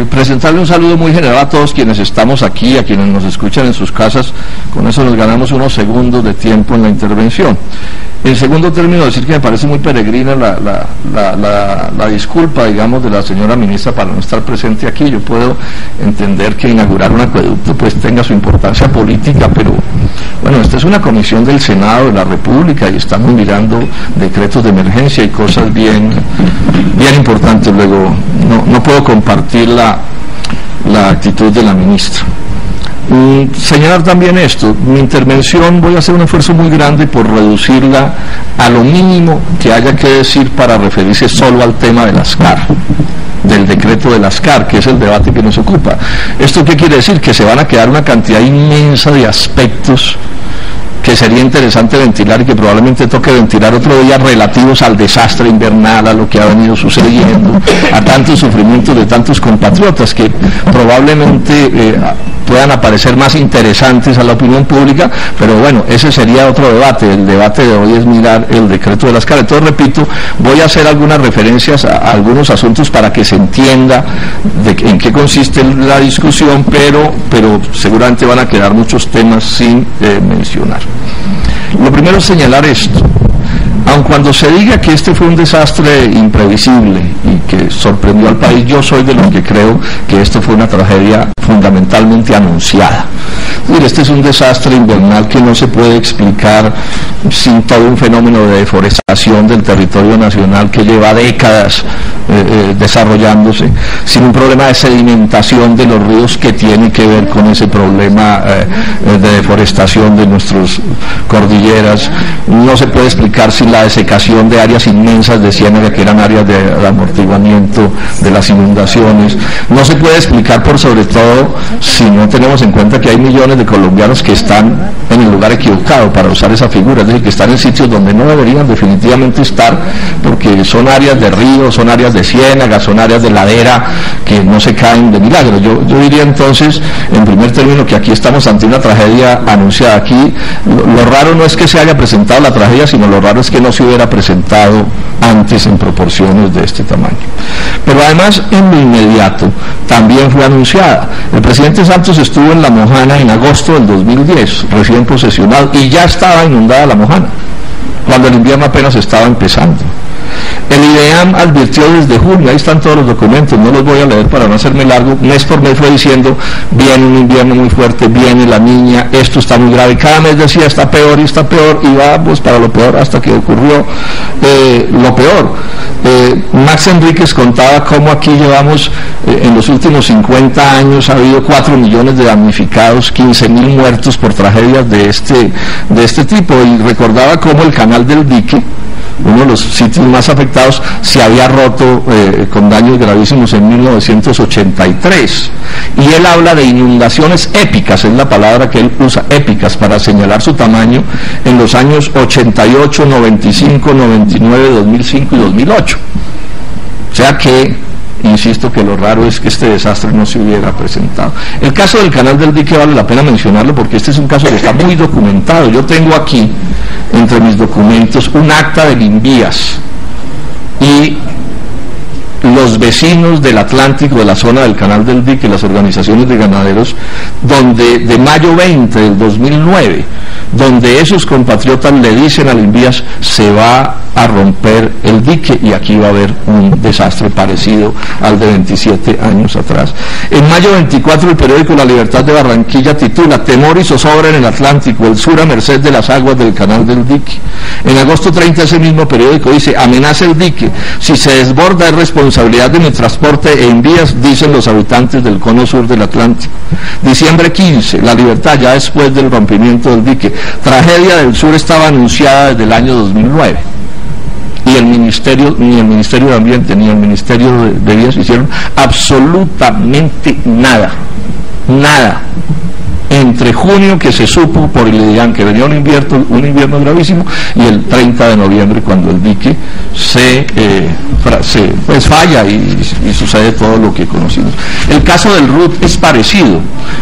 presentarle un saludo muy general a todos quienes estamos aquí, a quienes nos escuchan en sus casas. Con eso nos ganamos unos segundos de tiempo en la intervención. En segundo término, decir que me parece muy peregrina la disculpa, digamos, de la señora ministra para no estar presente aquí. Yo puedo entender que inaugurar un acueducto pues tenga su importancia política, pero bueno, esta es una comisión del Senado de la República y estamos mirando decretos de emergencia y cosas bien importantes. Luego no puedo compartir la actitud de la ministra. Señalar también esto, mi intervención voy a hacer un esfuerzo muy grande por reducirla a lo mínimo que haya que decir para referirse solo al tema de las CAR, del decreto de las CAR, que es el debate que nos ocupa. ¿Esto qué quiere decir? Que se van a quedar una cantidad inmensa de aspectos que sería interesante ventilar y que probablemente toque ventilar otro día, relativos al desastre invernal, a lo que ha venido sucediendo, a tantos sufrimientos de tantos compatriotas que probablemente puedan aparecer más interesantes a la opinión pública, pero bueno, ese sería otro debate. El debate de hoy es mirar el decreto de las CAR. Entonces, repito, voy a hacer algunas referencias a algunos asuntos para que se entienda en qué consiste la discusión, pero seguramente van a quedar muchos temas sin mencionar. Lo primero es señalar esto. Aun cuando se diga que este fue un desastre imprevisible y que sorprendió al país, yo soy de los que creo que esto fue una tragedia fundamentalmente anunciada. Mire, este es un desastre invernal que no se puede explicar sin todo un fenómeno de deforestación del territorio nacional que lleva décadas desarrollándose, sin un problema de sedimentación de los ríos que tiene que ver con ese problema de deforestación de nuestras cordilleras. No se puede explicar sin la desecación de áreas inmensas de ciénaga que eran áreas de amortiguamiento de las inundaciones. No se puede explicar por sobre todo si no tenemos en cuenta que hay millones de colombianos que están en el lugar equivocado para usar esa figura, es decir, que están en sitios donde no deberían definitivamente estar, porque son áreas de río, son áreas de ciénaga, son áreas de ladera que no se caen de milagro. Yo diría entonces, en primer término, que aquí estamos ante una tragedia anunciada. Aquí lo raro no es que se haya presentado la tragedia, sino lo raro es que no se hubiera presentado antes en proporciones de este tamaño. Pero además, en lo inmediato, también fue anunciada. El presidente Santos estuvo en La Mojana en agosto del 2010, recién posesionado, y ya estaba inundada La Mojana, cuando el invierno apenas estaba empezando. El IDEAM advirtió desde junio, ahí están todos los documentos, no los voy a leer para no hacerme largo, mes por mes fue diciendo, viene un invierno muy fuerte, viene la niña, esto está muy grave, y cada mes decía, está peor, y vamos para lo peor hasta que ocurrió lo peor. Max Enríquez contaba cómo aquí llevamos, en los últimos 50 años ha habido 4 millones de damnificados, 15.000 muertos por tragedias de este tipo, y recordaba cómo el canal del Dique, uno de los sitios más afectados, se había roto con daños gravísimos en 1983. Y él habla de inundaciones épicas, es la palabra que él usa, épicas, para señalar su tamaño, en los años 88, 95, 99, 2005 y 2008. O sea que, insisto que lo raro es que este desastre no se hubiera presentado. El caso del canal del Dique vale la pena mencionarlo porque este es un caso que está muy documentado. Yo tengo aquí, entre mis documentos, un acta del INVIAS y los vecinos del Atlántico, de la zona del canal del Dique, las organizaciones de ganaderos, donde de mayo 20 del 2009, donde esos compatriotas le dicen al INVIAS, se va a romper el dique y aquí va a haber un desastre parecido al de 27 años atrás. En mayo 24 el periódico La Libertad de Barranquilla titula, temor y zozobra en el Atlántico, el sur a merced de las aguas del canal del Dique. En agosto 30 ese mismo periódico dice, amenaza el dique, si se desborda es responsabilidad de mi transporte e envías, dicen los habitantes del cono sur del Atlántico. Diciembre 15, La Libertad, ya después del rompimiento del dique, tragedia del sur estaba anunciada desde el año 2009. Y el Ministerio, ni el Ministerio de Ambiente ni el Ministerio de Vías hicieron absolutamente nada. entre junio, que se supo por el IDIAN que venía un invierno gravísimo, y el 30 de noviembre, cuando el dique pues falla y sucede todo lo que conocimos. El caso del RUT es parecido.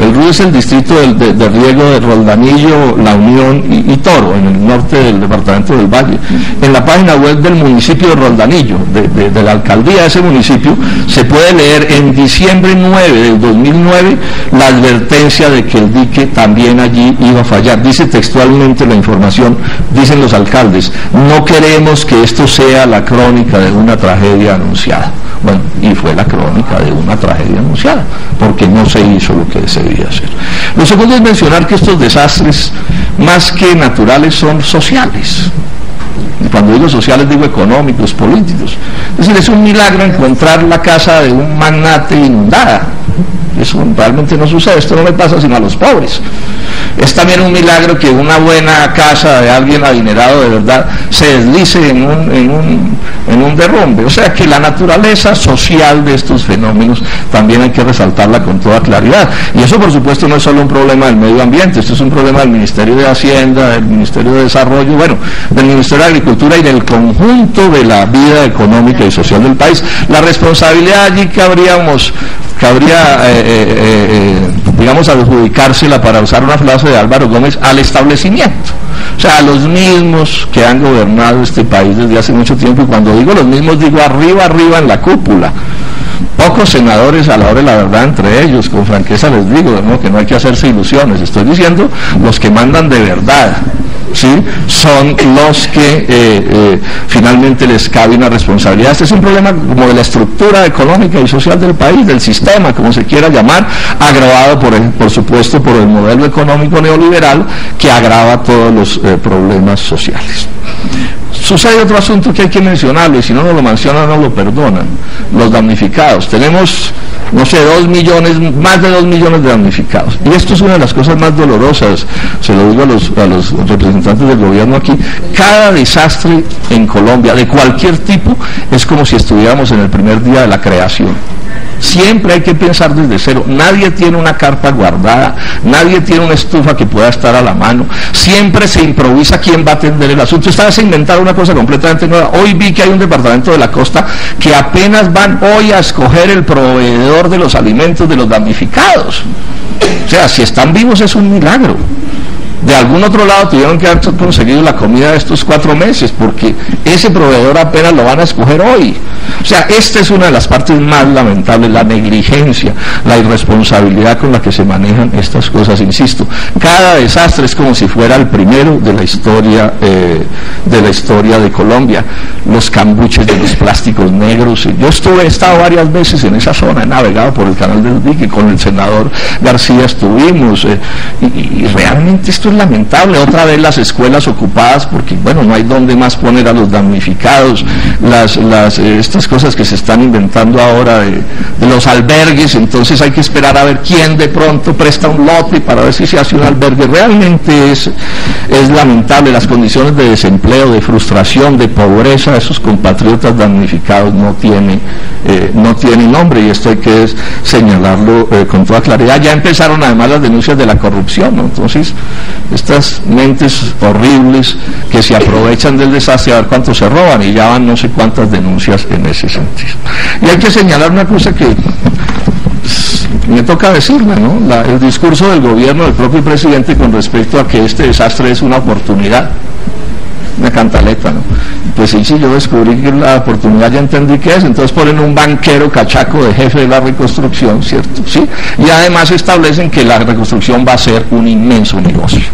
El RUT es el distrito de riego de Roldanillo, La Unión y Toro, en el norte del departamento del Valle. En la página web del municipio de Roldanillo, de la alcaldía de ese municipio, se puede leer en diciembre 9 del 2009 la advertencia de que el dique también allí iba a fallar. Dice textualmente la información, dicen los alcaldes: no queremos que esto sea la crónica de una tragedia anunciada. Bueno, y fue la crónica de una tragedia anunciada, porque no se hizo lo que se debía hacer. Lo segundo es mencionar que estos desastres, más que naturales, son sociales. Y cuando digo sociales, digo económicos, políticos. Es decir, es un milagro encontrar la casa de un magnate inundada. Eso realmente no sucede, esto no le pasa sino a los pobres. Es también un milagro que una buena casa de alguien adinerado de verdad se deslice en un derrumbe. O sea que la naturaleza social de estos fenómenos también hay que resaltarla con toda claridad. Y eso, por supuesto, no es solo un problema del medio ambiente, esto es un problema del Ministerio de Hacienda, del Ministerio de Desarrollo, bueno, del Ministerio de Agricultura y del conjunto de la vida económica y social del país. La responsabilidad allí cabría digamos, adjudicársela, para usar una frase de Álvaro Gómez, al establecimiento. O sea, a los mismos que han gobernado este país desde hace mucho tiempo, y cuando digo los mismos, digo arriba en la cúpula. Pocos senadores a la hora de la verdad entre ellos, con franqueza les digo, ¿no?, que no hay que hacerse ilusiones. Estoy diciendo los que mandan de verdad, ¿sí?, son los que finalmente les cabe una responsabilidad. Este es un problema como de la estructura económica y social del país, del sistema, como se quiera llamar, agravado por supuesto por el modelo económico neoliberal, que agrava todos los problemas sociales. Sucede otro asunto que hay que mencionarlo, y si no nos lo mencionan no lo perdonan: los damnificados. Tenemos, no sé, más de 2 millones de damnificados, y esto es una de las cosas más dolorosas, se lo digo a los representantes del gobierno aquí. Cada desastre en Colombia, de cualquier tipo, es como si estuviéramos en el primer día de la creación. Siempre hay que pensar desde cero. Nadie tiene una carpa guardada, nadie tiene una estufa que pueda estar a la mano. Siempre se improvisa quién va a atender el asunto. Esta vez se inventaron una cosa completamente nueva. Hoy vi que hay un departamento de la costa que apenas van hoy a escoger el proveedor de los alimentos de los damnificados. O sea, si están vivos es un milagro. De algún otro lado tuvieron que haber conseguido la comida de estos 4 meses, porque ese proveedor apenas lo van a escoger hoy. O sea, esta es una de las partes más lamentables, la negligencia, la irresponsabilidad con la que se manejan estas cosas. Insisto, cada desastre es como si fuera el primero de la historia de Colombia. Los cambuches de los plásticos negros. Yo he estado varias veces en esa zona, he navegado por el canal del dique, con el senador García estuvimos, y realmente esto es lamentable. Otra vez las escuelas ocupadas, porque bueno, no hay dónde más poner a los damnificados. Estas cosas que se están inventando ahora de los albergues, entonces hay que esperar a ver quién de pronto presta un lote para ver si se hace un albergue. Realmente es lamentable las condiciones de desempleo, de frustración, de pobreza de esos compatriotas damnificados. No tiene nombre, y esto hay que señalarlo con toda claridad. Ya empezaron además las denuncias de la corrupción, ¿no? Entonces estas mentes horribles que se aprovechan del desastre, a ver cuánto se roban, y ya van no sé cuántas denuncias en ese sentido. Y hay que señalar una cosa que me toca decirla, ¿no? El discurso del gobierno, del propio presidente, con respecto a que este desastre es una oportunidad, una cantaleta, ¿no? Pues sí, yo descubrí que la oportunidad ya entendí qué es. Entonces ponen un banquero cachaco de jefe de la reconstrucción, ¿cierto? ¿Sí? Y además establecen que la reconstrucción va a ser un inmenso negocio.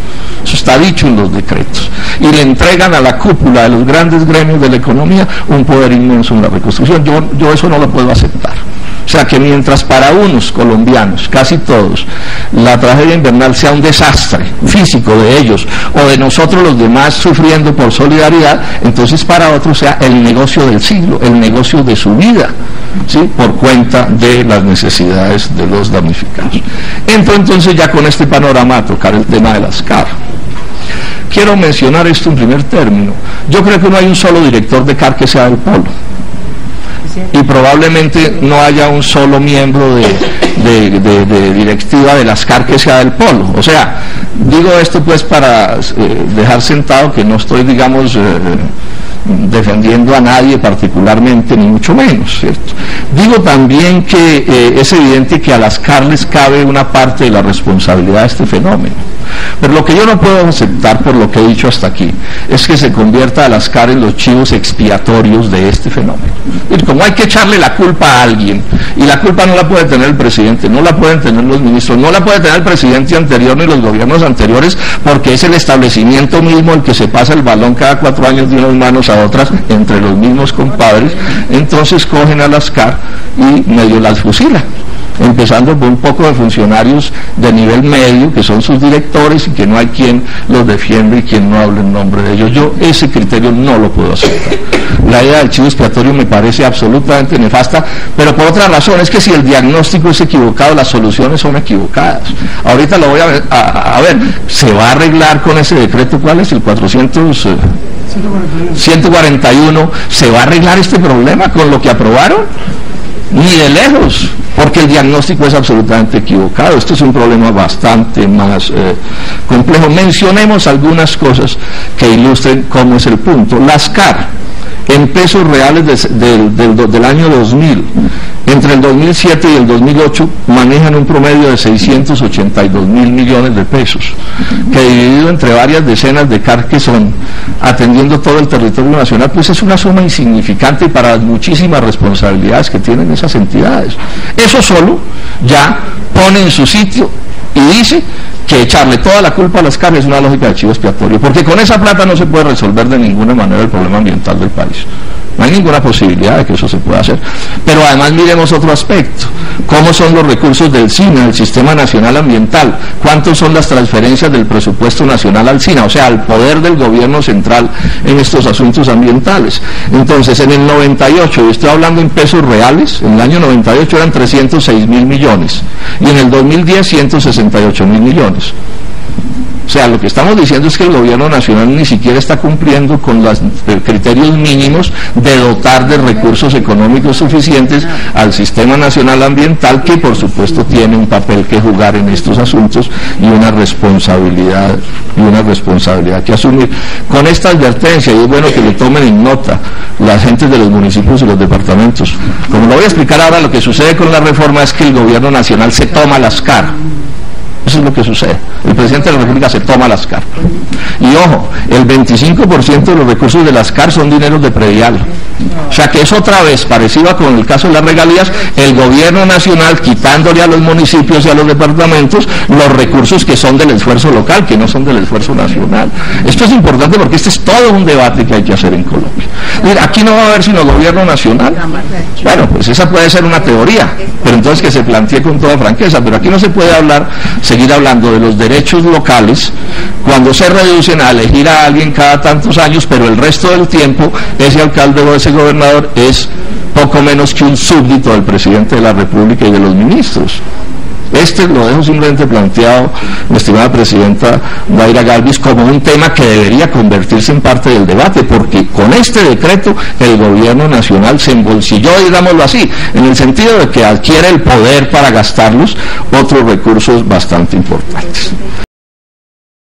Eso está dicho en los decretos. Y le entregan a la cúpula de los grandes gremios de la economía un poder inmenso en la reconstrucción. Yo eso no lo puedo aceptar. O sea, que mientras para unos colombianos, casi todos, la tragedia invernal sea un desastre físico de ellos, o de nosotros los demás sufriendo por solidaridad, entonces para otros sea el negocio del siglo, el negocio de su vida, ¿sí?, por cuenta de las necesidades de los damnificados. Entro entonces ya con este panorama a tocar el tema de las CAR. Quiero mencionar esto en primer término. Yo creo que no hay un solo director de CAR que sea del Polo. y probablemente no haya un solo miembro de directiva de las CAR que sea del Polo. O sea, digo esto pues para dejar sentado que no estoy, digamos, defendiendo a nadie particularmente, ni mucho menos, ¿cierto? Digo también que es evidente que a las CAR les cabe una parte de la responsabilidad de este fenómeno. Pero lo que yo no puedo aceptar, por lo que he dicho hasta aquí, es que se convierta a las CAR en los chivos expiatorios de este fenómeno. Y como hay que echarle la culpa a alguien, y la culpa no la puede tener el presidente, no la pueden tener los ministros, no la puede tener el presidente anterior ni los gobiernos anteriores, porque es el establecimiento mismo el que se pasa el balón cada 4 años de unas manos a otras, entre los mismos compadres. Entonces cogen a las CAR y medio las fusilan, empezando por un poco de funcionarios de nivel medio, que son sus directores y que no hay quien los defienda y quien no hable en nombre de ellos. Yo ese criterio no lo puedo aceptar. La idea del chivo expiatorio me parece absolutamente nefasta, pero por otra razón, es que si el diagnóstico es equivocado, las soluciones son equivocadas. Ahorita lo voy a ver, ¿se va a arreglar con ese decreto? ¿Cuál es? El 141. ¿Se va a arreglar este problema con lo que aprobaron? Ni de lejos, porque el diagnóstico es absolutamente equivocado. Esto es un problema bastante más complejo. Mencionemos algunas cosas que ilustren cómo es el punto. Las CAR, en pesos reales del año 2000, entre el 2007 y el 2008, manejan un promedio de 682 mil millones de pesos, que dividido entre varias decenas de CAR que son, atendiendo todo el territorio nacional, pues es una suma insignificante para las muchísimas responsabilidades que tienen esas entidades. Eso solo ya pone en su sitio y dice que echarle toda la culpa a las CAR es una lógica de chivo expiatorio, porque con esa plata no se puede resolver de ninguna manera el problema ambiental del país. No hay ninguna posibilidad de que eso se pueda hacer. Pero además miremos otro aspecto. ¿Cómo son los recursos del SINA, del Sistema Nacional Ambiental? ¿Cuántos son las transferencias del presupuesto nacional al SINA? O sea, al poder del gobierno central en estos asuntos ambientales. Entonces, en el 98, y estoy hablando en pesos reales, en el año 98 eran 306 mil millones. Y en el 2010, 168 mil millones. O sea, lo que estamos diciendo es que el gobierno nacional ni siquiera está cumpliendo con los criterios mínimos de dotar de recursos económicos suficientes al Sistema Nacional Ambiental, que por supuesto tiene un papel que jugar en estos asuntos y una responsabilidad que asumir. Con esta advertencia, y es bueno que le tomen en nota las gentes de los municipios y los departamentos. Como lo voy a explicar ahora, lo que sucede con la reforma es que el gobierno nacional se toma las CAR. Eso es lo que sucede. El presidente de la República se toma las CAR. Y ojo, el 25% de los recursos de las CAR son dineros de predial. O sea que es otra vez, parecido con el caso de las regalías, el gobierno nacional quitándole a los municipios y a los departamentos los recursos que son del esfuerzo local, que no son del esfuerzo nacional. Esto es importante porque este es todo un debate que hay que hacer en Colombia. Mira, aquí no va a haber sino gobierno nacional. Bueno, pues esa puede ser una teoría, pero entonces que se plantee con toda franqueza. Pero aquí no se puede seguir hablando de los derechos locales cuando se reducen a elegir a alguien cada tantos años, pero el resto del tiempo ese alcalde o ese gobernador es poco menos que un súbdito del presidente de la República y de los ministros. Lo dejo simplemente planteado, mi estimada presidenta Daira Galvis, como un tema que debería convertirse en parte del debate, porque con este decreto el gobierno nacional se embolsilló, digámoslo así, en el sentido de que adquiere el poder para gastarlos otros recursos bastante importantes.